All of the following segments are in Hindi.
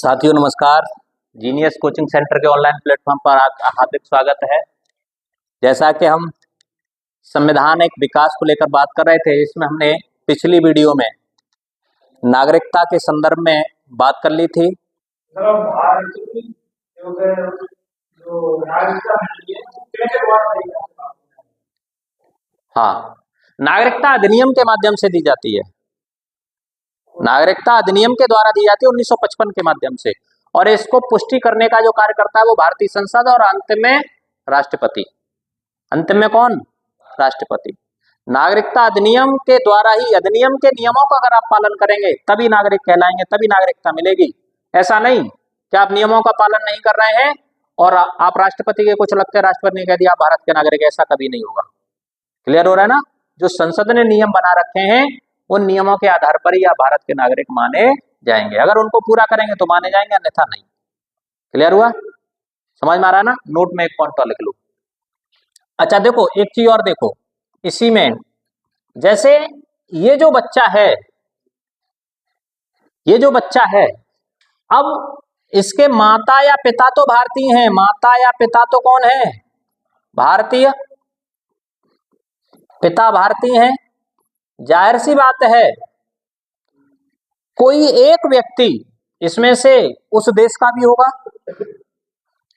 साथियों नमस्कार। जीनियस कोचिंग सेंटर के ऑनलाइन प्लेटफॉर्म पर हार्दिक स्वागत है। जैसा कि हम संविधान एक विकास को लेकर बात कर रहे थे, इसमें हमने पिछली वीडियो में नागरिकता के संदर्भ में बात कर ली थी। हाँ, नागरिकता अधिनियम के माध्यम से दी जाती है। नागरिकता अधिनियम के द्वारा दी जाती है 1955 के माध्यम से, और इसको पुष्टि करने का जो कार्य करता है वो भारतीय संसद और अंतिम में राष्ट्रपति। अंतिम में कौन? राष्ट्रपति। नागरिकता अधिनियम के द्वारा ही, अधिनियम के नियमों का अगर आप पालन करेंगे तभी नागरिक कहलाएंगे, तभी नागरिकता मिलेगी। ऐसा नहीं कि आप नियमों का पालन नहीं कर रहे हैं और आप राष्ट्रपति के कुछ लगते, राष्ट्रपति ने कह दिया आप भारत के नागरिक, ऐसा कभी नहीं होगा। क्लियर हो रहा है ना? जो संसद ने नियम बना रखे हैं उन नियमों के आधार पर ही आप भारत के नागरिक माने जाएंगे। अगर उनको पूरा करेंगे तो माने जाएंगे, अन्यथा नहीं। क्लियर हुआ? समझ में आ रहा है ना? नोट में एक पॉइंट और लिख लो। अच्छा देखो, एक चीज और देखो इसी में, जैसे ये जो बच्चा है, ये जो बच्चा है, अब इसके माता या पिता तो भारतीय हैं। माता या पिता तो कौन है? भारतीय। पिता भारतीय हैं। जाहिर सी बात है कोई एक व्यक्ति इसमें से उस देश का भी होगा,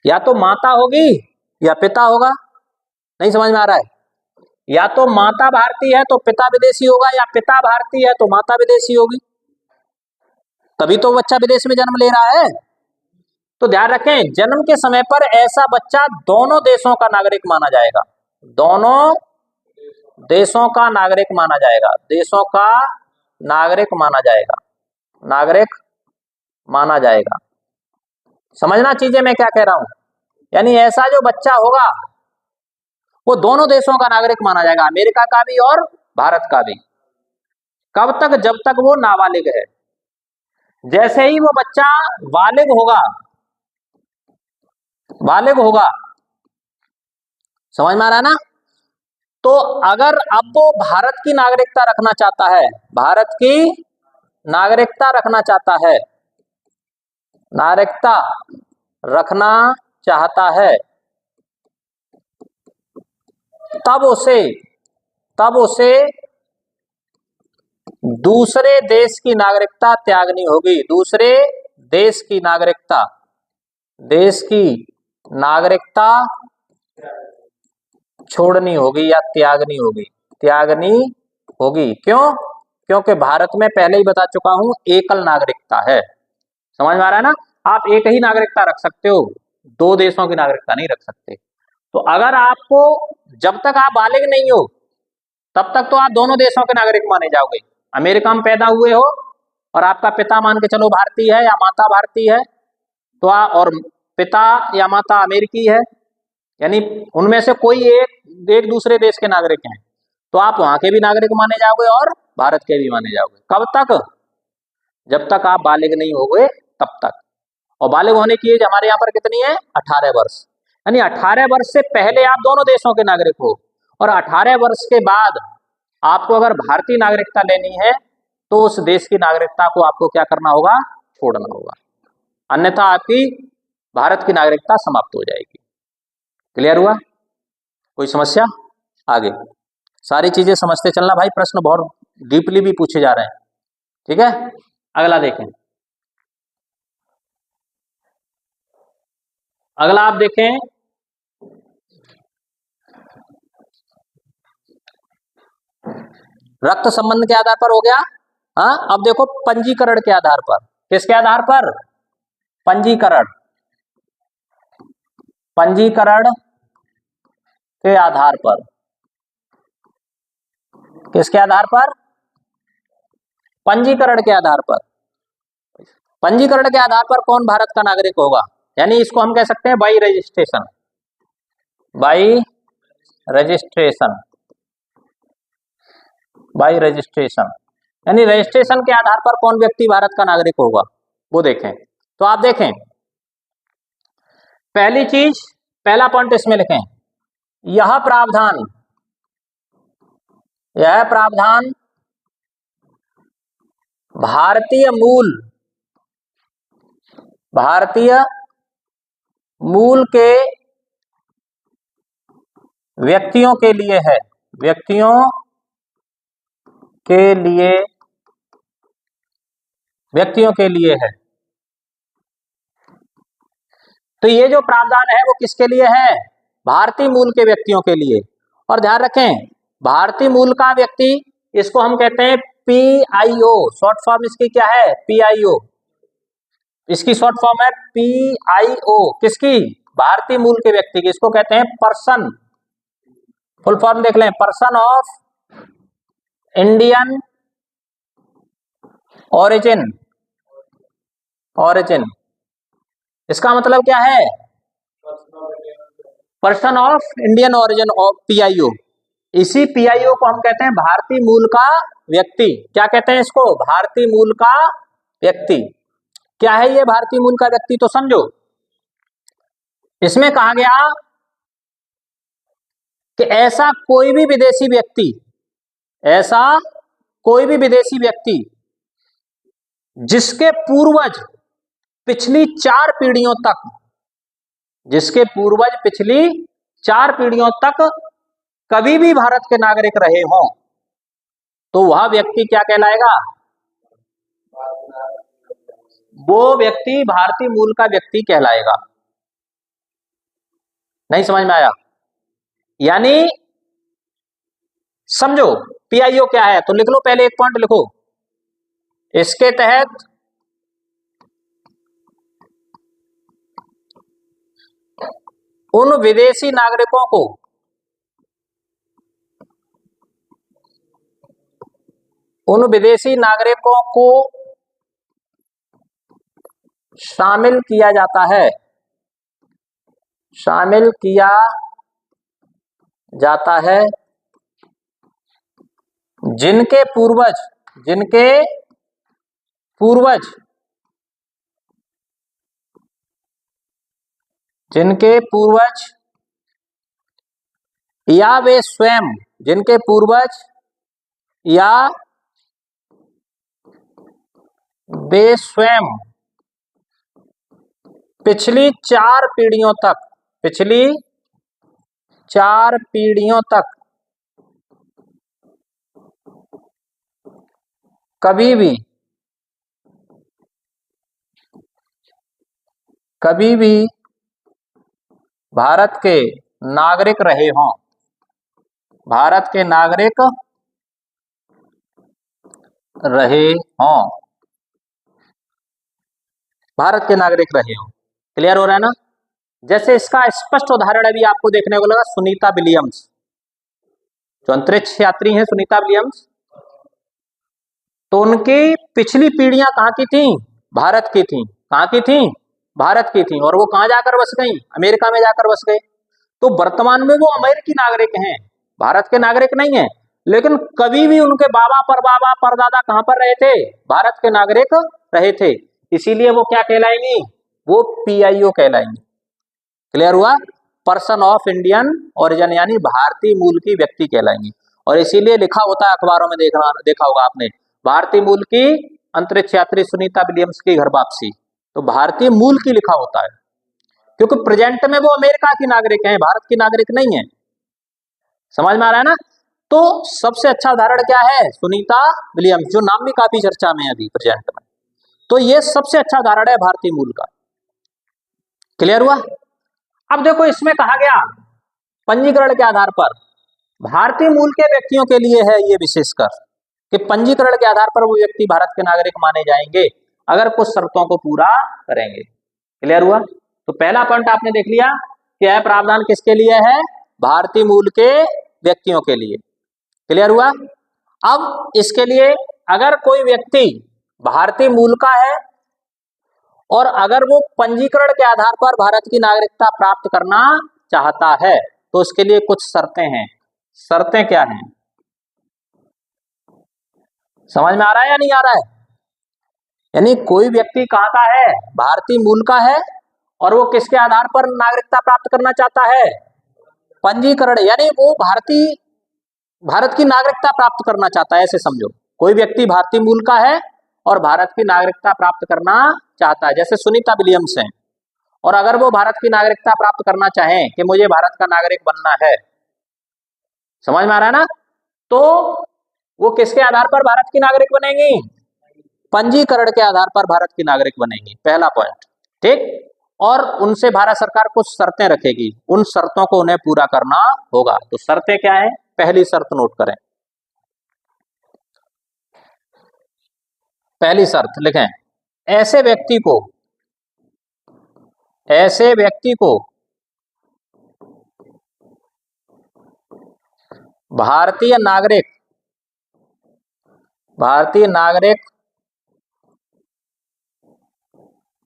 या तो माता होगी या पिता होगा। नहीं समझ में आ रहा है? या तो माता भारतीय है तो पिता विदेशी होगा, या पिता भारतीय है तो माता विदेशी होगी, तभी तो बच्चा विदेश में जन्म ले रहा है। तो ध्यान रखें, जन्म के समय पर ऐसा बच्चा दोनों देशों का नागरिक माना जाएगा। दोनों देशों का नागरिक माना जाएगा। देशों का नागरिक माना जाएगा। नागरिक माना जाएगा। समझना चीजें मैं क्या कह रहा हूं। यानी ऐसा जो बच्चा होगा वो दोनों देशों का नागरिक माना जाएगा, अमेरिका का भी और भारत का भी। कब तक? जब तक वो नाबालिग है। जैसे ही वो बच्चा बालिग होगा, बालिग होगा, समझ में आ रहा है ना? तो अगर अब वो भारत की नागरिकता रखना चाहता है, भारत की नागरिकता रखना चाहता है, नागरिकता रखना चाहता है, तब उसे दूसरे देश की नागरिकता त्यागनी होगी। दूसरे देश की नागरिकता, देश की नागरिकता छोड़नी होगी या त्यागनी होगी। त्यागनी होगी। क्यों? क्योंकि भारत में पहले ही बता चुका हूं एकल नागरिकता है। समझ में आ रहा है ना? आप एक ही नागरिकता रख सकते हो, दो देशों की नागरिकता नहीं रख सकते। तो अगर आपको, जब तक आप बालिग नहीं हो तब तक तो आप दोनों देशों के नागरिक माने जाओगे। अमेरिका में पैदा हुए हो और आपका पिता मान के चलो भारतीय है या माता भारतीय है, तो और पिता या माता अमेरिकी है, यानी उनमें से कोई एक दूसरे देश के नागरिक हैं, तो आप वहां के भी नागरिक माने जाओगे और भारत के भी माने जाओगे। कब तक? जब तक आप बालिग नहीं होगे तब तक। और बालिग होने की एज हमारे यहाँ पर कितनी है? 18 वर्ष। यानी 18 वर्ष से पहले आप दोनों देशों के नागरिक हो, और 18 वर्ष के बाद आपको अगर भारतीय नागरिकता लेनी है तो उस देश की नागरिकता को आपको क्या करना होगा? छोड़ना होगा, अन्यथा आपकी भारत की नागरिकता समाप्त हो जाएगी। क्लियर हुआ? कोई समस्या? आगे सारी चीजें समझते चलना भाई, प्रश्न बहुत डीपली भी पूछे जा रहे हैं। ठीक है, अगला देखें। अगला आप देखें, रक्त संबंध के आधार पर हो गया। हाँ, अब देखो पंजीकरण के आधार पर। किसके आधार पर? पंजीकरण। पंजीकरण के आधार पर। किसके आधार पर? पंजीकरण के आधार पर। पंजीकरण के आधार पर कौन भारत का नागरिक होगा? यानी इसको हम कह सकते हैं by registration. By registration. By registration यानी रजिस्ट्रेशन के आधार पर कौन व्यक्ति भारत का नागरिक होगा, वो देखें। तो आप देखें, पहली चीज, पहला पॉइंट इसमें लिखें, यह प्रावधान भारतीय मूल भारतीय मूल के व्यक्तियों के लिए है, व्यक्तियों के लिए, व्यक्तियों के लिए है। तो ये जो प्रावधान है वो किसके लिए है? भारतीय मूल के व्यक्तियों के लिए। और ध्यान रखें, भारतीय मूल का व्यक्ति, इसको हम कहते हैं PIO, शॉर्ट फॉर्म इसकी क्या है? PIO, इसकी शॉर्ट फॉर्म है PIO, किसकी? भारतीय मूल के व्यक्ति की। इसको कहते हैं पर्सन, फुल फॉर्म देख लें, person of Indian origin, origin. इसका मतलब क्या है? Person of Indian origin of PIO। इसी PIO को हम कहते हैं भारतीय मूल का व्यक्ति। क्या कहते हैं इसको? भारतीय मूल का व्यक्ति। क्या है ये भारतीय मूल का व्यक्ति? तो समझो, इसमें कहा गया कि ऐसा कोई भी विदेशी व्यक्ति, ऐसा कोई भी विदेशी व्यक्ति जिसके पूर्वज पिछली 4 पीढ़ियों तक, जिसके पूर्वज पिछली 4 पीढ़ियों तक कभी भी भारत के नागरिक रहे हों, तो वह व्यक्ति क्या कहलाएगा? वो व्यक्ति भारतीय मूल का व्यक्ति कहलाएगा। नहीं समझ में आया? यानी समझो PIO क्या है, तो लिख लो, पहले एक पॉइंट लिखो। इसके तहत उन विदेशी नागरिकों को, उन विदेशी नागरिकों को शामिल किया जाता है, शामिल किया जाता है जिनके पूर्वज, जिनके पूर्वज, जिनके पूर्वज या वे स्वयं, जिनके पूर्वज या वे स्वयं पिछली 4 पीढ़ियों तक, पिछली 4 पीढ़ियों तक कभी भी, कभी भी भारत के नागरिक रहे हों, भारत के नागरिक रहे हों, भारत के नागरिक रहे हों। क्लियर हो रहा है ना? जैसे इसका स्पष्ट उदाहरण अभी आपको देखने को लगा, सुनीता विलियम्स, जो अंतरिक्ष यात्री हैं, सुनीता विलियम्स। तो उनकी पिछली पीढ़ियां कहाँ की थी? भारत की थी। कहाँ की थी? भारत की थी। और वो कहाँ जाकर बस गई? अमेरिका में जाकर बस गए। तो वर्तमान में वो अमेरिकी नागरिक हैं, भारत के नागरिक नहीं है। लेकिन कभी भी उनके बाबा, परबाबा, परदादा कहां पर रहे थे? भारत के नागरिक रहे थे। इसीलिए वो क्या कहलाएंगी? वो PIO कहलाएंगे। क्लियर हुआ? पर्सन ऑफ इंडियन ओरिजिन, यानी भारतीय मूल की व्यक्ति कहलाएंगे। और इसीलिए लिखा होता है अखबारों में, देखा होगा आपने, भारतीय मूल की अंतरिक्ष यात्री सुनीता विलियम्स की घर वापसी। तो भारतीय मूल की लिखा होता है, क्योंकि प्रेजेंट में वो अमेरिका की नागरिक हैं, भारत की नागरिक नहीं है। समझ में आ रहा है ना? तो सबसे अच्छा उदाहरण क्या है? सुनीता विलियम्स, जो नाम भी काफी चर्चा में है अभी प्रेजेंट में। तो ये सबसे अच्छा उदाहरण है भारतीय मूल का। क्लियर हुआ? अब देखो, इसमें कहा गया पंजीकरण के आधार पर, भारतीय मूल के व्यक्तियों के लिए है ये विशेषकर, कि पंजीकरण के आधार पर वो व्यक्ति भारत के नागरिक माने जाएंगे अगर कुछ शर्तों को पूरा करेंगे। क्लियर हुआ? तो पहला पॉइंट आपने देख लिया कि यह प्रावधान किसके लिए है? भारतीय मूल के व्यक्तियों के लिए। क्लियर हुआ? अब इसके लिए अगर कोई व्यक्ति भारतीय मूल का है और अगर वो पंजीकरण के आधार पर भारत की नागरिकता प्राप्त करना चाहता है, तो उसके लिए कुछ शर्तें हैं। शर्तें क्या हैं? समझ में आ रहा है या नहीं आ रहा है? यानी कोई व्यक्ति कहां का है? भारतीय मूल का है, और वो किसके आधार पर नागरिकता प्राप्त करना चाहता है? पंजीकरण, यानी वो भारत की नागरिकता प्राप्त करना चाहता है, ऐसे समझो। कोई व्यक्ति भारतीय मूल का है और भारत की नागरिकता प्राप्त करना चाहता है, जैसे सुनीता विलियम्स हैं, और अगर वो भारत की नागरिकता प्राप्त करना चाहें कि मुझे भारत का नागरिक बनना है, समझ में आ रहा है ना, तो वो किसके आधार पर भारत की नागरिक बनेंगी? पंजीकरण के आधार पर भारत की नागरिक बनेंगी, पहला पॉइंट। ठीक, और उनसे भारत सरकार कुछ शर्तें रखेगी, उन शर्तों को उन्हें पूरा करना होगा। तो शर्तें क्या है? पहली शर्त नोट करें, पहली शर्त लिखें, ऐसे व्यक्ति को भारतीय नागरिक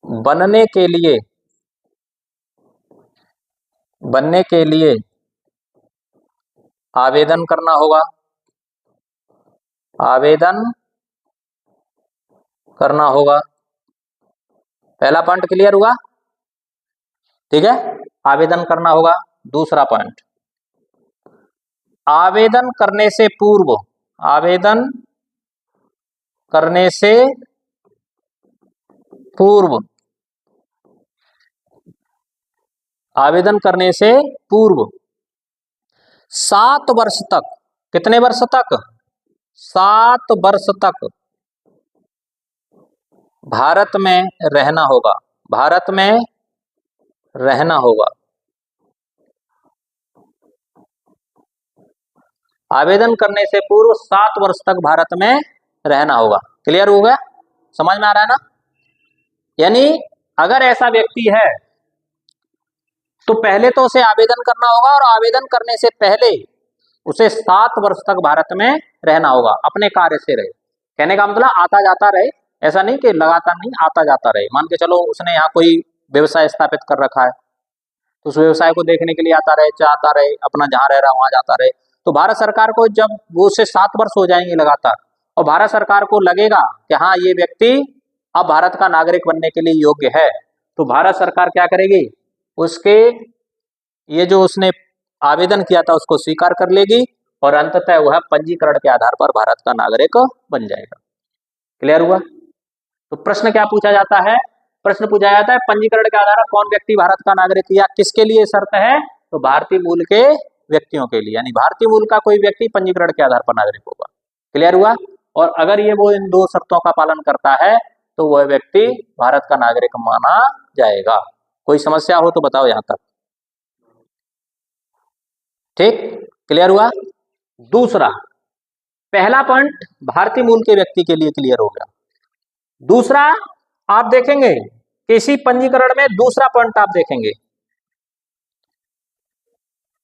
बनने के लिए आवेदन करना होगा, पहला पॉइंट क्लियर हुआ? ठीक है, आवेदन करना होगा। दूसरा पॉइंट, आवेदन करने से पूर्व आवेदन करने से पूर्व 7 वर्ष तक, कितने वर्ष तक? 7 वर्ष तक भारत में रहना होगा, आवेदन करने से पूर्व 7 वर्ष तक भारत में रहना होगा। क्लियर हो गया? समझ में आ रहा है ना? यानी अगर ऐसा व्यक्ति है तो पहले तो उसे आवेदन करना होगा, और आवेदन करने से पहले उसे 7 वर्ष तक भारत में रहना होगा, अपने कार्य से रहे। कहने का मतलब आता जाता रहे, ऐसा नहीं कि लगातार नहीं, आता जाता रहे। मान के चलो उसने यहाँ कोई व्यवसाय स्थापित कर रखा है, तो उस व्यवसाय को देखने के लिए आता रहे, चाहता रहे, अपना जहाँ रह रहा वहां जाता रहे। तो भारत सरकार को जब वो उसे 7 वर्ष हो जाएंगे लगातार, और भारत सरकार को लगेगा कि हाँ ये व्यक्ति अब भारत का नागरिक बनने के लिए योग्य है, तो भारत सरकार क्या करेगी? उसके ये जो उसने आवेदन किया था उसको स्वीकार कर लेगी, और अंततः वह पंजीकरण के आधार पर भारत का नागरिक बन जाएगा। क्लियर हुआ? तो प्रश्न क्या पूछा जाता है? प्रश्न पूछा जाता है पंजीकरण के आधार पर कौन व्यक्ति भारत का नागरिक, या किसके लिए शर्त है? तो भारतीय मूल के व्यक्तियों के लिए, यानी भारतीय मूल का कोई व्यक्ति पंजीकरण के आधार पर नागरिक होगा। क्लियर हुआ? और अगर ये वो इन 2 शर्तों का पालन करता है तो वह व्यक्ति भारत का नागरिक माना जाएगा। कोई समस्या हो तो बताओ यहां तक। ठीक, क्लियर हुआ? दूसरा, पहला पॉइंट भारतीय मूल के व्यक्ति के लिए क्लियर हो गया। दूसरा आप देखेंगे कि इसी पंजीकरण में दूसरा पॉइंट आप देखेंगे,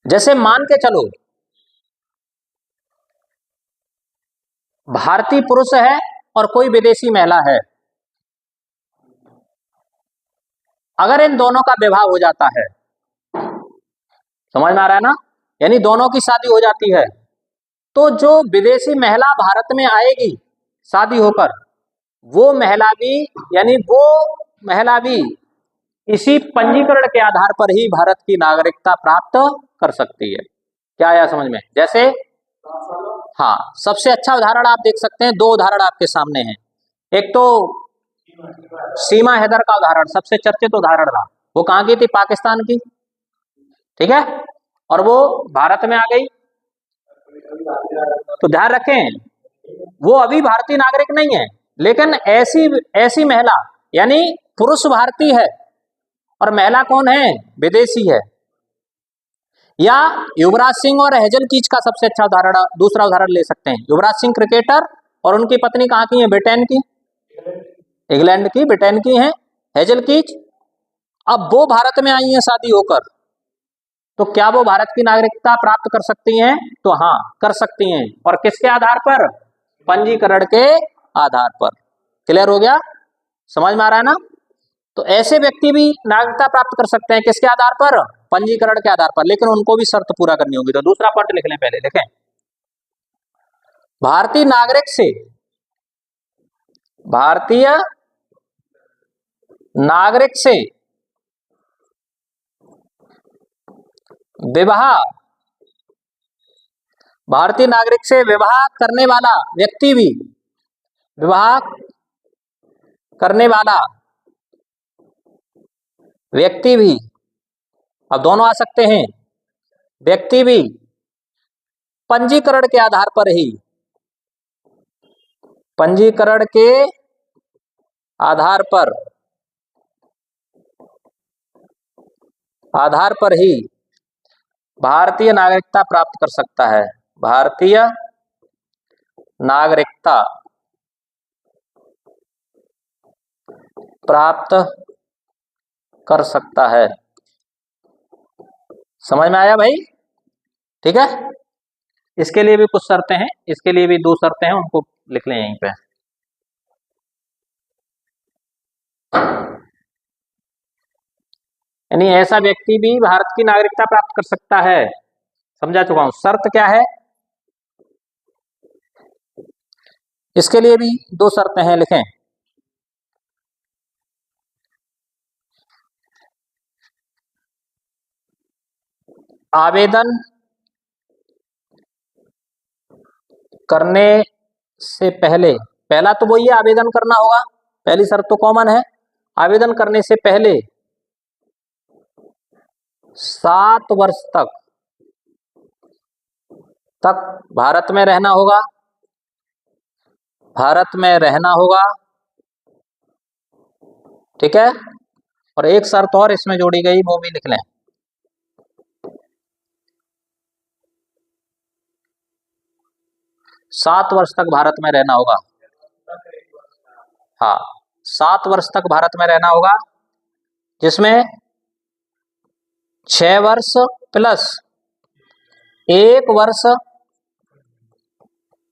जैसे मान के चलो भारतीय पुरुष है और कोई विदेशी महिला है, अगर इन दोनों का विवाह हो जाता है, समझ में आ रहा है ना, यानी दोनों की शादी हो जाती है, तो जो विदेशी महिला भारत में आएगी शादी होकर, वो महिला भी इसी पंजीकरण के आधार पर ही भारत की नागरिकता प्राप्त कर सकती है। क्या आया समझ में? जैसे हाँ, सबसे अच्छा उदाहरण आप देख सकते हैं, 2 उदाहरण आपके सामने हैं। एक तो सीमा हैदर का उदाहरण सबसे चर्चित उदाहरण रहा। वो कहाँ की थी? पाकिस्तान की, ठीक है, और वो भारत में आ गई। तो ध्यान रखें, वो अभी भारतीय नागरिक नहीं है, लेकिन ऐसी महिला, यानी पुरुष भारतीय है और महिला कौन है? विदेशी है। या युवराज सिंह और हेजल कीच का सबसे अच्छा उदाहरण, दूसरा उदाहरण ले सकते हैं। युवराज सिंह क्रिकेटर और उनकी पत्नी कहाँ की है? ब्रिटेन की, इंग्लैंड की, ब्रिटेन की हैं, हेजल कीच। अब वो भारत में आई हैं शादी होकर, तो क्या वो भारत की नागरिकता प्राप्त कर सकती हैं? तो हाँ, कर सकती हैं। और किसके आधार पर? पंजीकरण के आधार पर। क्लियर हो गया? समझ में आ रहा है ना? तो ऐसे व्यक्ति भी नागरिकता प्राप्त कर सकते हैं, किसके आधार पर? पंजीकरण के आधार पर, लेकिन उनको भी शर्त पूरा करनी होगी। तो दूसरा पॉइंट लिख लें, पहले लिखें, भारतीय नागरिक से विवाह करने वाला व्यक्ति भी, विवाह करने वाला व्यक्ति भी, अब दोनों आ सकते हैं, व्यक्ति भी पंजीकरण के आधार पर ही, पंजीकरण के आधार पर ही भारतीय नागरिकता प्राप्त कर सकता है, भारतीय नागरिकता प्राप्त कर सकता है। समझ में आया भाई? ठीक है, इसके लिए भी कुछ शर्तें हैं, इसके लिए भी 2 शर्तें हैं, उनको लिख लें यहीं पे। यानी ऐसा व्यक्ति भी भारत की नागरिकता प्राप्त कर सकता है, समझा चुका हूं। शर्त क्या है? इसके लिए भी 2 शर्तें हैं, लिखें। आवेदन करने से पहले, पहला तो वही है, आवेदन करना होगा, पहली शर्त तो कॉमन है। आवेदन करने से पहले 7 वर्ष तक भारत में रहना होगा, भारत में रहना होगा, ठीक है। और एक शर्त और इसमें जोड़ी गई, वो भी लिख लें। सात वर्ष तक भारत में रहना होगा, हाँ 7 वर्ष तक भारत में रहना होगा, जिसमें 6 वर्ष प्लस 1 वर्ष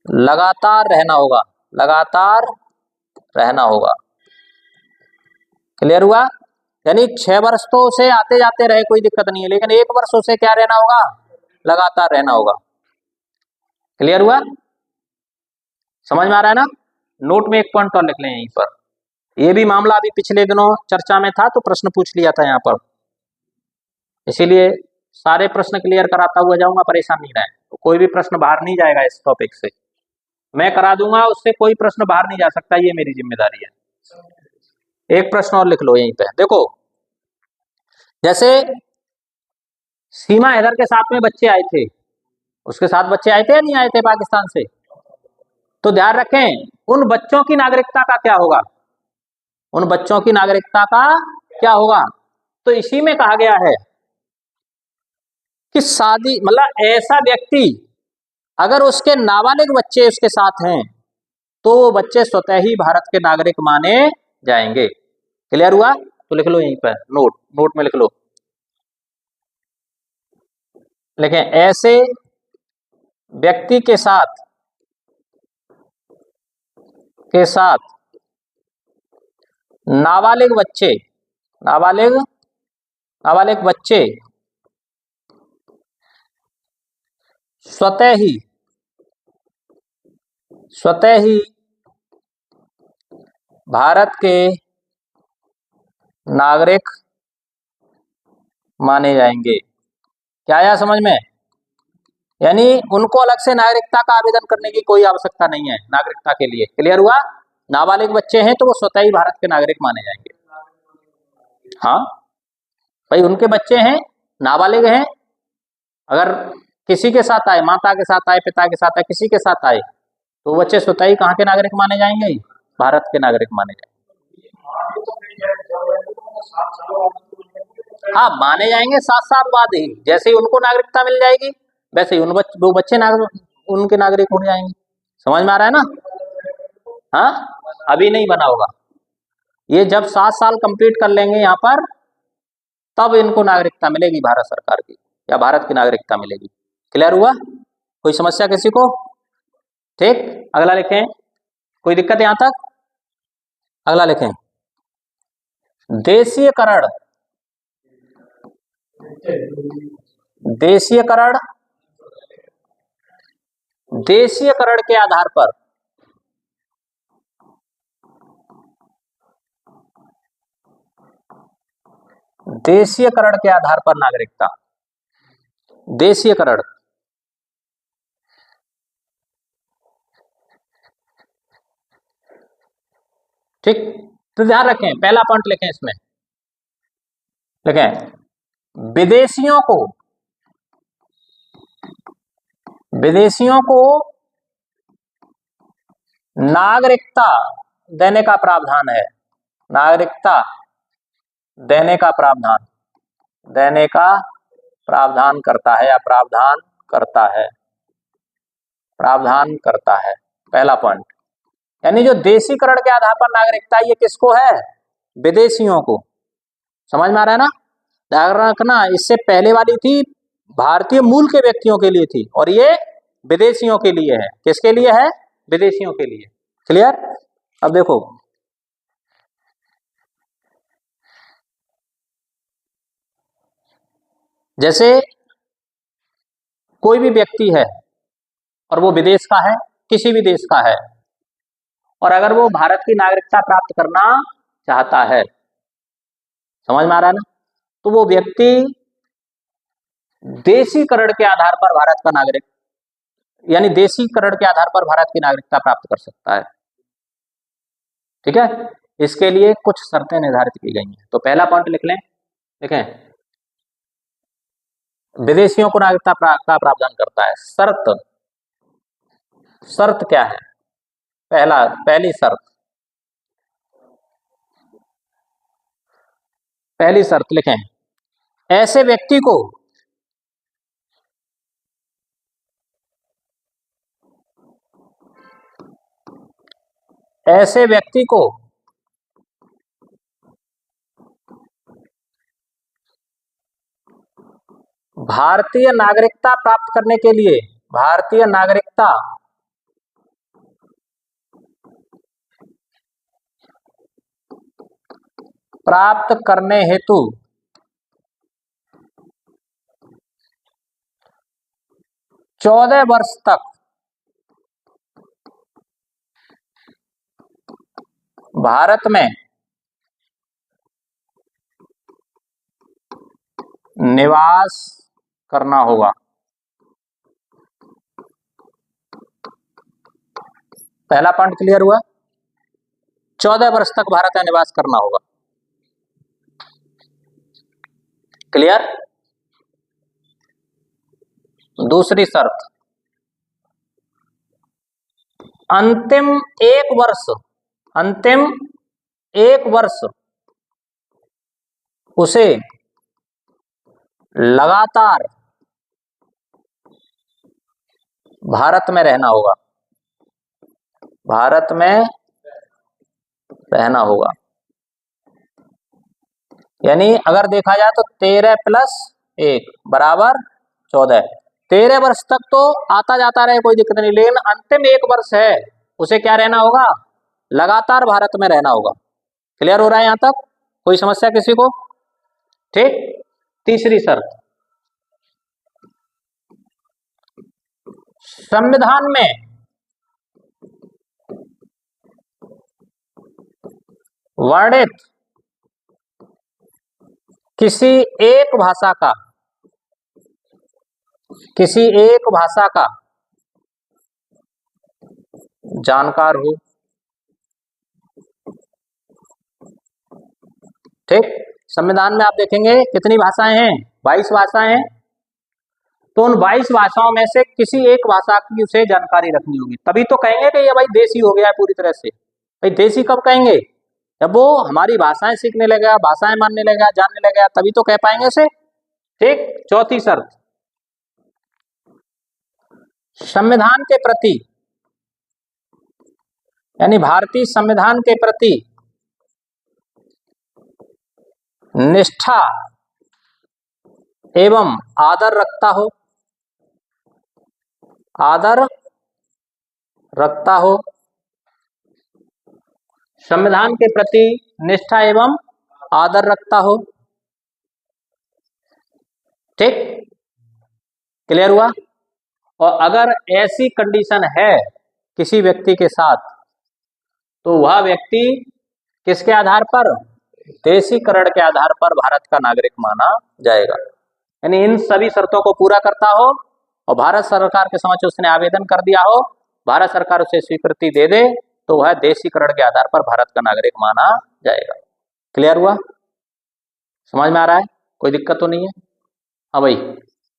लगातार रहना होगा, लगातार रहना होगा। क्लियर हुआ? यानी 6 वर्ष तो उसे आते जाते रहे, कोई दिक्कत नहीं है, लेकिन 1 वर्ष उसे क्या रहना होगा? लगातार रहना होगा। क्लियर हुआ? समझ में आ रहा है ना? नोट में एक पॉइंट और लिख लें यहीं पर, ये भी मामला अभी पिछले दिनों चर्चा में था, तो प्रश्न पूछ लिया था यहाँ पर, इसीलिए सारे प्रश्न क्लियर कराता हुआ जाऊंगा, परेशान नहीं रहे। तो कोई भी प्रश्न बाहर नहीं जाएगा इस टॉपिक से, मैं करा दूंगा, उससे कोई प्रश्न बाहर नहीं जा सकता, ये मेरी जिम्मेदारी है। एक प्रश्न और लिख लो यहीं पे, देखो जैसे सीमा हैदर के साथ में बच्चे आए थे, उसके साथ बच्चे आए थे या नहीं आए थे पाकिस्तान से? तो ध्यान रखें, उन बच्चों की नागरिकता का क्या होगा? उन बच्चों की नागरिकता का क्या होगा? तो इसी में कहा गया है कि शादी, मतलब ऐसा व्यक्ति अगर उसके नाबालिग बच्चे उसके साथ हैं, तो वो बच्चे स्वतः ही भारत के नागरिक माने जाएंगे। क्लियर हुआ? तो लिख लो यहीं पर, नोट में लिख लो, लेकिन ऐसे व्यक्ति के साथ नाबालिग बच्चे स्वतः ही भारत के नागरिक माने जाएंगे। क्या आया समझ में? यानी उनको अलग से नागरिकता का आवेदन करने की कोई आवश्यकता नहीं है नागरिकता के लिए। क्लियर हुआ? नाबालिग बच्चे हैं तो वो स्वतः ही भारत के नागरिक माने जाएंगे। हाँ भाई, उनके बच्चे हैं, नाबालिग हैं, अगर किसी के साथ आए, माता के साथ आए, पिता के साथ आए, किसी के साथ आए, तो बच्चे स्वतः ही कहाँ के नागरिक माने जाएंगे? भारत के नागरिक माने जाएंगे। हाँ माने जाएंगे 7 साल बाद ही, जैसे ही उनको नागरिकता मिल जाएगी वैसे ही वो बच्चे उनके नागरिक हो जाएंगे। समझ में आ रहा है ना? हाँ अभी नहीं बना होगा, ये जब 7 साल कंप्लीट कर लेंगे यहाँ पर, तब इनको नागरिकता मिलेगी भारत सरकार की, या भारत की नागरिकता मिलेगी। क्लियर हुआ? कोई समस्या किसी को? ठीक, अगला लिखें, कोई दिक्कत यहां तक? अगला लिखें, देशीयकरण के आधार पर नागरिकता, देशीयकरण, ठीक, तो ध्यान रखें, पहला पॉइंट लिखें इसमें, लिखें विदेशियों को नागरिकता देने का प्रावधान है, नागरिकता देने का प्रावधान करता है या प्रावधान करता है। पहला पॉइंट, यानी जो देशीकरण के आधार पर नागरिकता, ये किसको है? विदेशियों को। समझ में आ रहा है ना? ध्यान रखना, इससे पहले वाली थी भारतीय मूल के व्यक्तियों के लिए थी, और ये विदेशियों के लिए है। किसके लिए है? विदेशियों के लिए। क्लियर? अब देखो, जैसे कोई भी व्यक्ति है और वो विदेश का है, किसी भी देश का है, और अगर वो भारत की नागरिकता प्राप्त करना चाहता है, समझ में आ रहा है ना, तो वो व्यक्ति देशीकरण के आधार पर भारत का नागरिक, यानी देशीकरण के आधार पर भारत की नागरिकता प्राप्त कर सकता है। ठीक है? इसके लिए कुछ शर्तें निर्धारित की गई हैं। तो पहला पॉइंट लिख लें, देखें, विदेशियों को नागरिकता का प्रावधान करता है। शर्त क्या है? पहली शर्त लिखें, ऐसे व्यक्ति को भारतीय नागरिकता प्राप्त करने के लिए, भारतीय नागरिकता प्राप्त करने हेतु 14 वर्ष तक भारत में निवास करना होगा। पहला पॉइंट क्लियर हुआ? 14 वर्ष तक भारत में निवास करना होगा। क्लियर? दूसरी शर्त, अंतिम एक वर्ष उसे लगातार भारत में रहना होगा, भारत में रहना होगा। यानी अगर देखा जाए तो 13 + 1 = 14। 13 वर्ष तक तो आता जाता रहे, कोई दिक्कत नहीं, लेकिन अंतिम एक वर्ष है, उसे क्या रहना होगा? लगातार भारत में रहना होगा। क्लियर हो रहा है यहां तक? कोई समस्या किसी को? ठीक। तीसरी शर्त, संविधान में वर्णित किसी एक भाषा का जानकार हो। ठीक। संविधान में आप देखेंगे कितनी भाषाएं हैं? 22 भाषाएं हैं। तो उन 22 भाषाओं में से किसी एक भाषा की उसे जानकारी रखनी होगी, तभी तो कहेंगे कि ये भाई देशी हो गया है पूरी तरह से। भाई देशी कब कहेंगे? जब वो हमारी भाषाएं सीखने लगेगा, भाषाएं मानने लगेगा, जानने लगेगा, तभी तो कह पाएंगे उसे। ठीक। चौथी शर्त, संविधान के प्रति, यानी भारतीय संविधान के प्रति निष्ठा एवं आदर रखता हो, संविधान के प्रति निष्ठा एवं आदर रखता हो। ठीक। क्लियर हुआ? और अगर ऐसी कंडीशन है किसी व्यक्ति के साथ, तो वह व्यक्ति किसके आधार पर? देशीकरण के आधार पर भारत का नागरिक माना जाएगा। यानी इन सभी शर्तों को पूरा करता हो और भारत सरकार के समक्ष उसने आवेदन कर दिया हो, भारत सरकार उसे स्वीकृति दे दे, तो वह देशीकरण के आधार पर भारत का नागरिक माना जाएगा। क्लियर हुआ? समझ में आ रहा है? कोई दिक्कत तो नहीं है? हाँ भाई,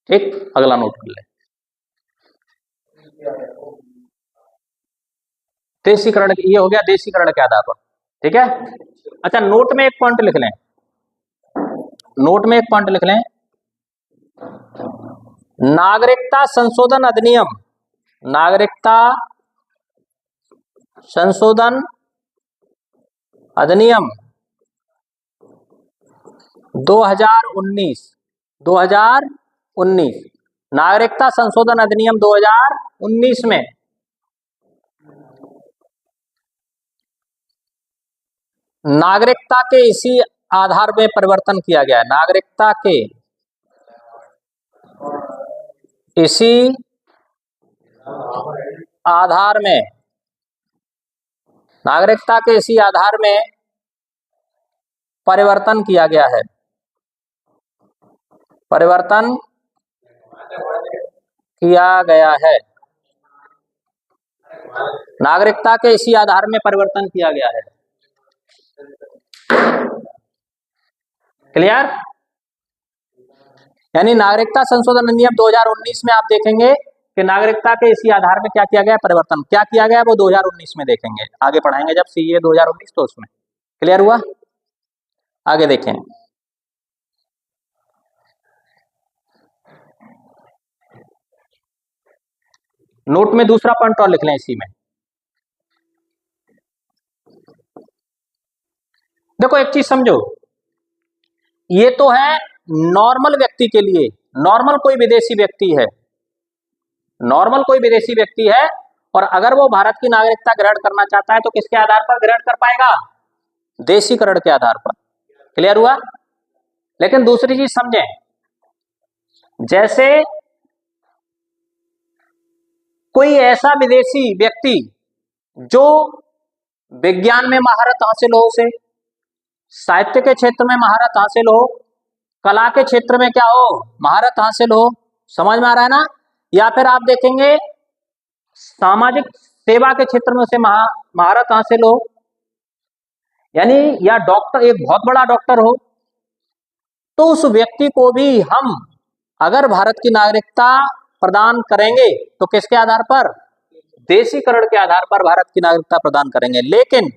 ठीक, अगला नोट कर ले। देशीकरण, ये हो गया देशीकरण के आधार पर, ठीक है। अच्छा, नोट में एक पॉइंट लिख लें, नोट में एक पॉइंट लिख लें, नागरिकता संशोधन अधिनियम, नागरिकता संशोधन अधिनियम 2019, 2019, नागरिकता संशोधन अधिनियम 2019 में नागरिकता के इसी आधार में परिवर्तन किया गया है। नागरिकता के इसी आधार में, नागरिकता के इसी आधार में परिवर्तन किया गया है, परिवर्तन किया गया है, नागरिकता के इसी आधार में परिवर्तन किया गया है। क्लियर? यानी नागरिकता संशोधन अधिनियम 2019 में आप देखेंगे कि नागरिकता के इसी आधार में क्या किया गया, परिवर्तन क्या किया गया, वो 2019 में देखेंगे, आगे पढ़ाएंगे जब सीए 2019 तो उसमें। क्लियर हुआ? आगे देखें, नोट में दूसरा पॉइंट और लिख लें इसी में। देखो एक चीज समझो, ये तो है नॉर्मल व्यक्ति के लिए, नॉर्मल कोई विदेशी व्यक्ति है, नॉर्मल कोई विदेशी व्यक्ति है, और अगर वो भारत की नागरिकता ग्रहण करना चाहता है तो किसके आधार पर ग्रहण कर पाएगा? देशीकरण के आधार पर। क्लियर हुआ? लेकिन दूसरी चीज समझें, जैसे कोई ऐसा विदेशी व्यक्ति जो विज्ञान में महारत हासिल हो, उसे साहित्य के क्षेत्र में महारत हासिल हो, कला के क्षेत्र में क्या हो, महारत हासिल हो, समझ में आ रहा है ना? या फिर आप देखेंगे सामाजिक सेवा के क्षेत्र में उसे महारत हासिल हो, यानी या डॉक्टर, एक बहुत बड़ा डॉक्टर हो, तो उस व्यक्ति को भी हम अगर भारत की नागरिकता प्रदान करेंगे तो किसके आधार पर? देशीकरण के आधार पर भारत की नागरिकता प्रदान करेंगे। लेकिन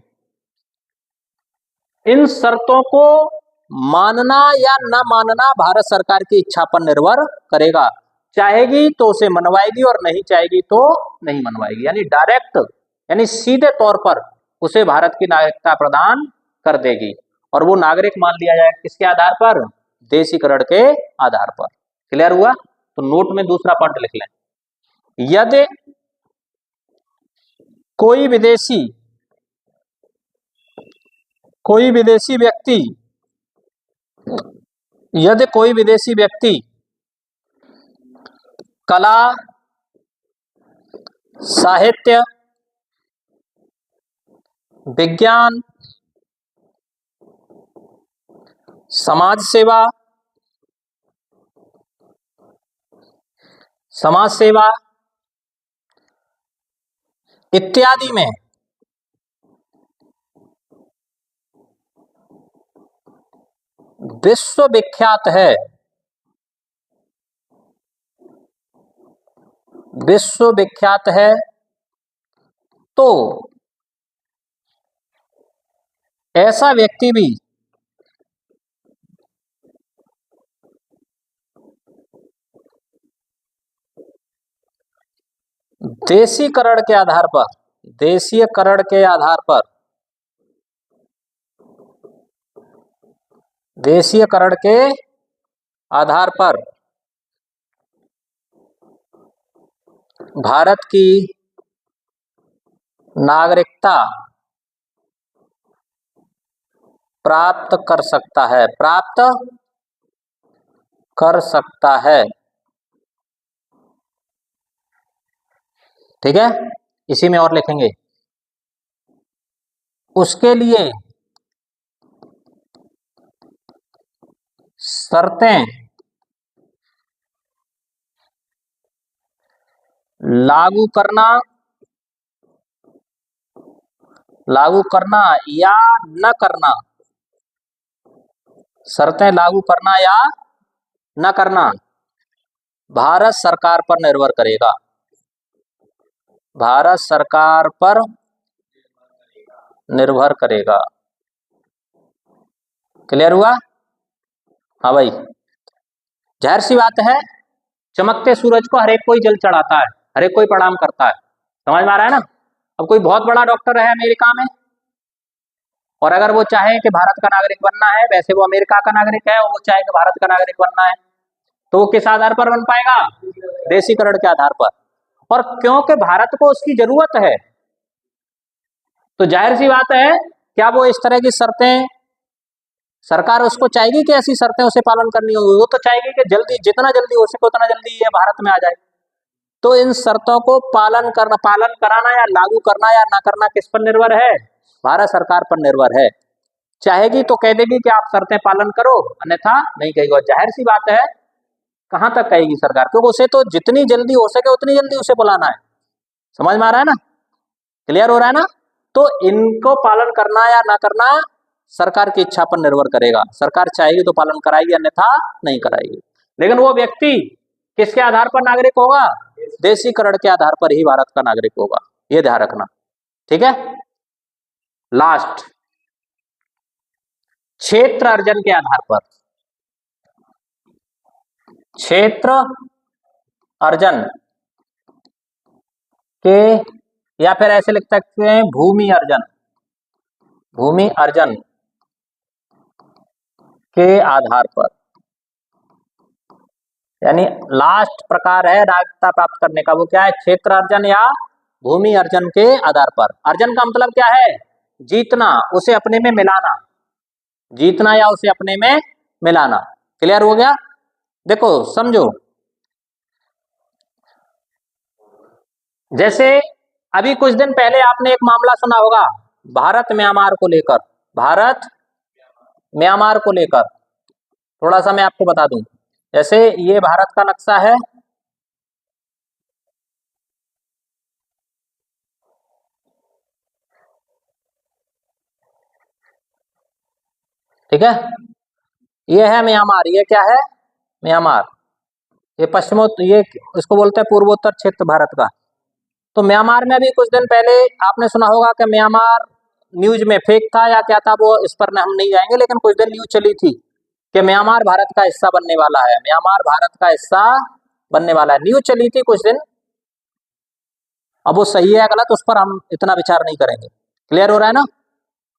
इन शर्तों को मानना या न मानना भारत सरकार की इच्छा पर निर्भर करेगा, चाहेगी तो उसे मनवाएगी और नहीं चाहेगी तो नहीं मनवाएगी, यानी डायरेक्ट, यानी सीधे तौर पर उसे भारत की नागरिकता प्रदान कर देगी, और वो नागरिक मान लिया जाएगा किसके आधार पर? देशीकरण के आधार पर। क्लियर हुआ? तो नोट में दूसरा पॉइंट लिख लें, यदि कोई विदेशी व्यक्ति, यदि कोई विदेशी व्यक्ति कला, साहित्य, विज्ञान, समाज सेवा इत्यादि में विश्वविख्यात है, विश्वविख्यात है, तो ऐसा व्यक्ति भी देशीकरण के आधार पर, देशीकरण के आधार पर, देशीकरण के आधार पर भारत की नागरिकता प्राप्त कर सकता है, प्राप्त कर सकता है। ठीक है, इसी में और लिखेंगे, उसके लिए शर्तें लागू करना लागू करना या न करना, शर्तें लागू करना या न करना भारत सरकार पर निर्भर करेगा, भारत सरकार पर निर्भर करेगा। क्लियर हुआ? हाँ भाई, जाहिर सी बात है, चमकते सूरज को हर एक कोई जल चढ़ाता है, हर एक कोई प्रणाम करता है। समझ में आ रहा है ना? अब कोई बहुत बड़ा डॉक्टर है अमेरिका में, और अगर वो चाहे कि भारत का नागरिक बनना है, वैसे वो अमेरिका का नागरिक है और वो चाहे कि भारत का नागरिक बनना है, तो वो किस आधार पर बन पाएगा? देशीकरण के आधार पर। और क्योंकि भारत को उसकी जरूरत है, तो जाहिर सी बात है, क्या वो इस तरह की शर्तें सरकार उसको चाहेगी कि ऐसी शर्तें उसे पालन करनी होगी? वो तो चाहेगी कि जल्दी, जितना जल्दी हो सके उतना जल्दी ये भारत में आ जाए। तो इन शर्तों को पालन कराना या लागू करना या ना करना किस पर निर्भर है? भारत सरकार पर निर्भर है। चाहेगी तो कह देगी कि आप शर्तें पालन करो, अन्यथा नहीं कहेगी। और जाहिर सी बात है, कहां तक कहेगी सरकार, क्योंकि उसे तो जितनी जल्दी हो सके उतनी जल्दी उसे बुलाना है। समझ में आ रहा है ना? क्लियर हो रहा है ना? तो इनको पालन करना या ना करना सरकार की इच्छा पर निर्भर करेगा। सरकार चाहेगी तो पालन कराएगी, अन्यथा नहीं कराएगी। लेकिन वो व्यक्ति किसके आधार पर नागरिक होगा? देशीकरण के आधार पर ही भारत का नागरिक होगा, ये ध्यान रखना। ठीक है? लास्ट, क्षेत्र अर्जन के आधार पर, क्षेत्र अर्जन के, या फिर ऐसे लिख सकते हैं भूमि अर्जन, भूमि अर्जन के आधार पर, यानी लास्ट प्रकार है नागरिकता प्राप्त करने का, वो क्या है? क्षेत्र अर्जन या भूमि अर्जन के आधार पर। अर्जन का मतलब क्या है? जीतना, उसे अपने में मिलाना, जीतना या उसे अपने में मिलाना। क्लियर हो गया? देखो समझो, जैसे अभी कुछ दिन पहले आपने एक मामला सुना होगा भारत म्यांमार को लेकर, भारत म्यांमार को लेकर। थोड़ा सा मैं आपको बता दूं, जैसे ये भारत का नक्शा है, ठीक है? ये है म्यांमार, ये क्या है? म्यांमार। ये ये इसको बोलते हैं पूर्वोत्तर क्षेत्र भारत का। तो म्यांमार में अभी कुछ दिन पहले आपने सुना होगा कि म्यांमार न्यूज में फेक था या क्या था, वो इस पर हम नहीं जाएंगे, लेकिन कुछ दिन न्यूज चली थी कि म्यांमार भारत का हिस्सा बनने वाला है, म्यांमार भारत का हिस्सा बनने वाला है। न्यूज चली थी कुछ दिन, अब वो सही है गलत उस पर हम इतना विचार नहीं करेंगे। क्लियर हो रहा है ना?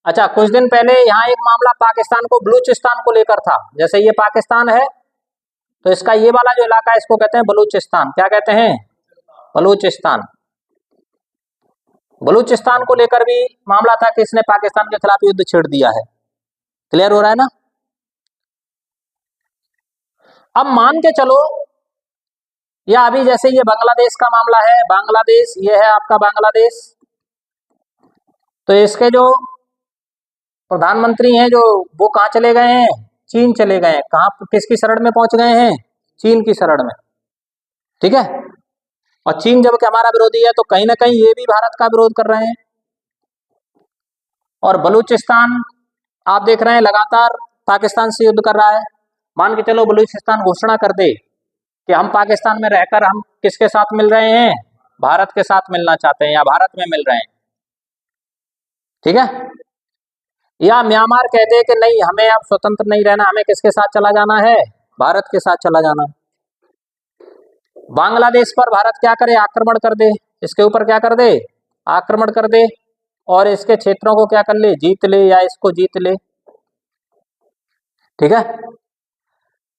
अच्छा, कुछ दिन पहले यहाँ एक मामला पाकिस्तान को, बलूचिस्तान को लेकर था। जैसे ये पाकिस्तान है, तो इसका ये वाला जो इलाका है इसको कहते हैं बलूचिस्तान। क्या कहते हैं? बलूचिस्तान। बलूचिस्तान को लेकर भी मामला था कि इसने पाकिस्तान के खिलाफ युद्ध छेड़ दिया है। क्लियर हो रहा है ना? अब मान के चलो, या अभी जैसे ये बांग्लादेश का मामला है, बांग्लादेश, ये है आपका बांग्लादेश, तो इसके जो प्रधानमंत्री हैं जो, वो कहाँ चले गए हैं? चीन चले गए हैं। कहाँ, किसकी शरण में पहुंच गए हैं? चीन की शरण में। ठीक है? और चीन जब कि हमारा विरोधी है, तो कहीं ना कहीं ये भी भारत का विरोध कर रहे हैं। और बलूचिस्तान आप देख रहे हैं लगातार पाकिस्तान से युद्ध कर रहा है। मान के चलो बलूचिस्तान घोषणा कर दे कि हम पाकिस्तान में रहकर हम किसके साथ मिल रहे हैं? भारत के साथ मिलना चाहते हैं या भारत में मिल रहे हैं। ठीक है? या म्यांमार कह दे कि नहीं, हमें अब स्वतंत्र नहीं रहना, हमें किसके साथ चला जाना है? भारत के साथ चला जाना। बांग्लादेश पर भारत क्या करे? आक्रमण कर दे, इसके ऊपर क्या कर दे? आक्रमण कर दे, और इसके क्षेत्रों को क्या कर ले? जीत ले, या इसको जीत ले। ठीक है?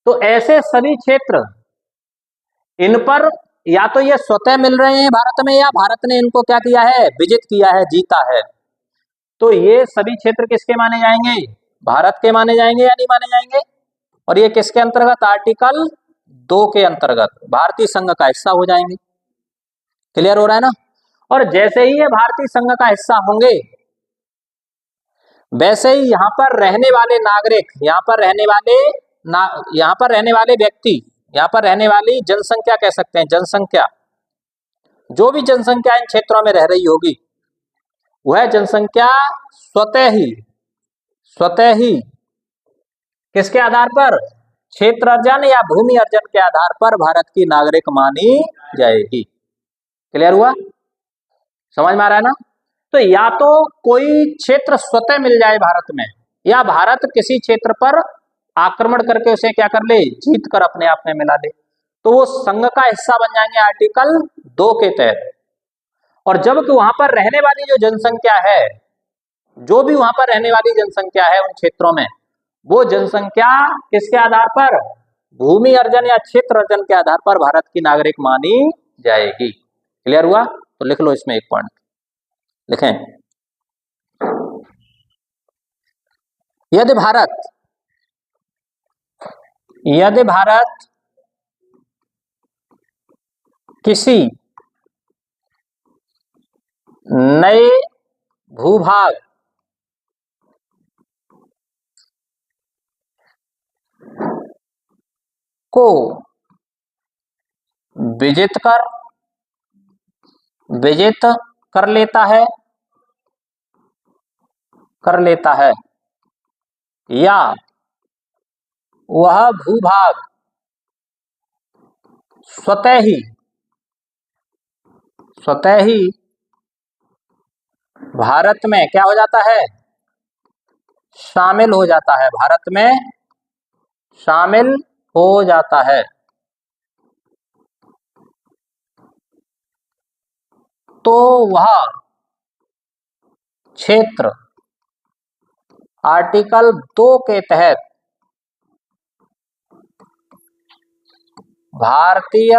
तो ऐसे सभी क्षेत्र, इन पर या तो ये स्वतः मिल रहे हैं भारत में, या भारत ने इनको क्या किया है? विजित किया है, जीता है। तो ये सभी क्षेत्र किसके माने जाएंगे? भारत के माने जाएंगे या नहीं माने जाएंगे? और ये किसके अंतर्गत? आर्टिकल 2 के अंतर्गत भारतीय संघ का हिस्सा हो जाएंगे। क्लियर हो रहा है ना? और जैसे ही ये भारतीय संघ का हिस्सा होंगे, वैसे ही यहाँ पर रहने वाले नागरिक, यहाँ पर रहने वाले व्यक्ति, यहाँ पर रहने वाली जनसंख्या कह सकते हैं, जनसंख्या, जो भी जनसंख्या इन क्षेत्रों में रह रही होगी, वह जनसंख्या स्वतः ही किसके आधार पर, क्षेत्र अर्जन या भूमि अर्जन के आधार पर भारत की नागरिक मानी जाएगी। क्लियर हुआ, समझ में आ रहा है ना। तो या तो कोई क्षेत्र स्वतः मिल जाए भारत में, या भारत किसी क्षेत्र पर आक्रमण करके उसे क्या कर ले, जीत कर अपने आप में मिला ले, तो वो संघ का हिस्सा बन जाएंगे आर्टिकल 2 के तहत। और जबकि वहां पर रहने वाली जो जनसंख्या है, जो भी वहां पर रहने वाली जनसंख्या है उन क्षेत्रों में, वो जनसंख्या किसके आधार पर, भूमि अर्जन या क्षेत्र अर्जन के आधार पर भारत की नागरिक मानी जाएगी। क्लियर हुआ, तो लिख लो इसमें एक पॉइंट लिखें, यदि भारत किसी नए भूभाग को विजित कर लेता है या वह भूभाग स्वतः ही भारत में क्या हो जाता है, शामिल हो जाता है, भारत में शामिल हो जाता है, तो वह क्षेत्र आर्टिकल 2 के तहत भारतीय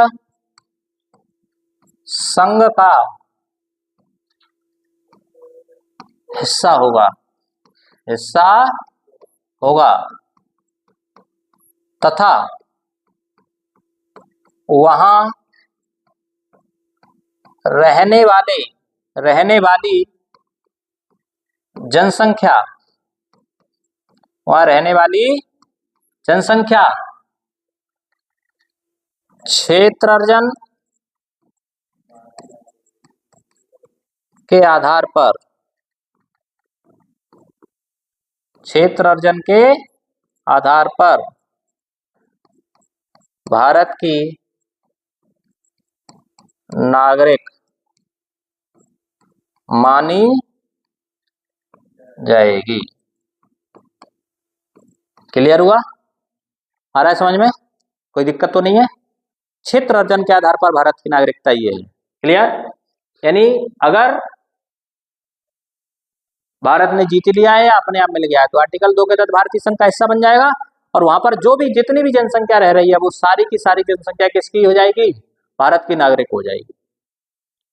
संघ का हिस्सा होगा तथा वहां रहने वाली जनसंख्या क्षेत्र अर्जन के आधार पर भारत की नागरिक मानी जाएगी। क्लियर हुआ, आ रहा है समझ में, कोई दिक्कत तो नहीं है। क्षेत्र अर्जन के आधार पर भारत की नागरिकता ये है। क्लियर, यानी अगर भारत ने जीत लिया है या अपने आप मिल गया है, तो आर्टिकल 2 के तहत भारतीय संघ का हिस्सा बन जाएगा, और वहां पर जो भी जितनी भी जनसंख्या रह रही है वो सारी की सारी जनसंख्या किसकी हो जाएगी, भारत की नागरिक हो जाएगी।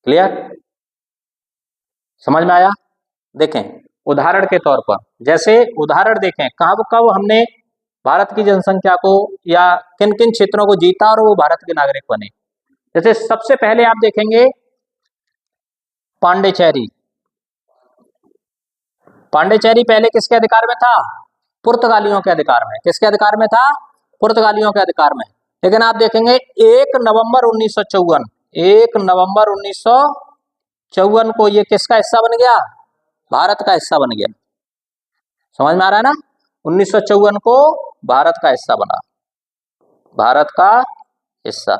क्लियर, समझ में आया। देखें उदाहरण के तौर पर, जैसे उदाहरण देखें कब हमने भारत की जनसंख्या को या किन किन क्षेत्रों को जीता और वो भारत के नागरिक बने। जैसे सबसे पहले आप देखेंगे पांडिचेरी पहले किसके अधिकार में था, पुर्तगालियों के अधिकार में। किसके अधिकार में था, पुर्तगालियों के अधिकार में। लेकिन आप देखेंगे 1 नवंबर 1954 को ये किसका हिस्सा बन गया, भारत का हिस्सा बन गया। समझ में आ रहा है ना, 1954 को भारत का हिस्सा बना, भारत का हिस्सा।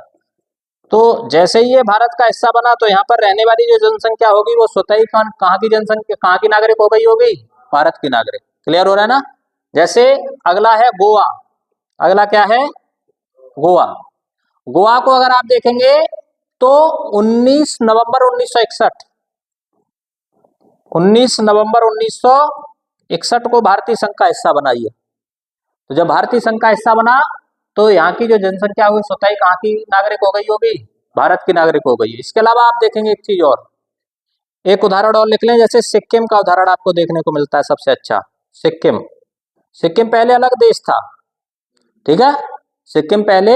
तो जैसे ही ये भारत का हिस्सा बना तो यहाँ पर रहने वाली जो जनसंख्या होगी वो स्वतः ही कहाँ की जनसंख्या, कहाँ की नागरिक हो गई होगी, भारत की नागरिक। क्लियर हो रहा है ना। जैसे अगला है गोवा, अगला क्या है, गोवा। गोवा को अगर आप देखेंगे तो 19 नवंबर 1961 को भारतीय संघ का हिस्सा बना ये। तो जब भारतीय संघ का हिस्सा बना तो यहाँ की जो जनसंख्या हुई स्वतः ही कहाँ की नागरिक हो गई होगी, भारत की नागरिक हो गई। इसके अलावा आप देखेंगे एक चीज और, एक उदाहरण और लिख लें। जैसे सिक्किम का उदाहरण आपको देखने को मिलता है सबसे अच्छा। सिक्किम पहले अलग देश था, ठीक है, सिक्किम पहले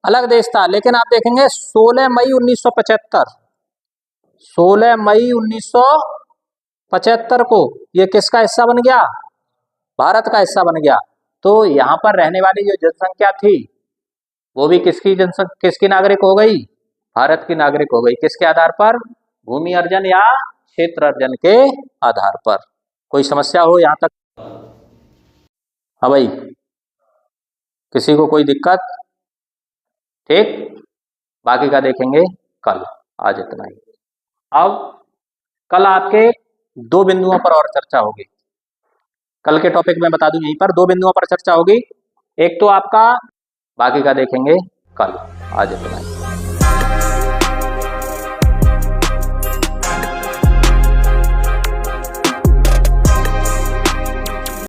अलग देश था, लेकिन आप देखेंगे 16 मई 1975 को ये किसका हिस्सा बन गया, भारत का हिस्सा बन गया। तो यहाँ पर रहने वाली जो जनसंख्या थी वो भी किसकी नागरिक हो गई, भारत की नागरिक हो गई। किसके आधार पर, भूमि अर्जन या क्षेत्र अर्जन के आधार पर। कोई समस्या हो यहाँ तक? हाँ भाई, किसी को कोई दिक्कत? ठीक, बाकी का देखेंगे कल। आज इतना ही। अब कल आपके दो बिंदुओं पर और चर्चा होगी। कल के टॉपिक में बता दूं, यहीं पर दो बिंदुओं पर चर्चा होगी। एक तो आपका, बाकी का देखेंगे कल। आज इतना ही।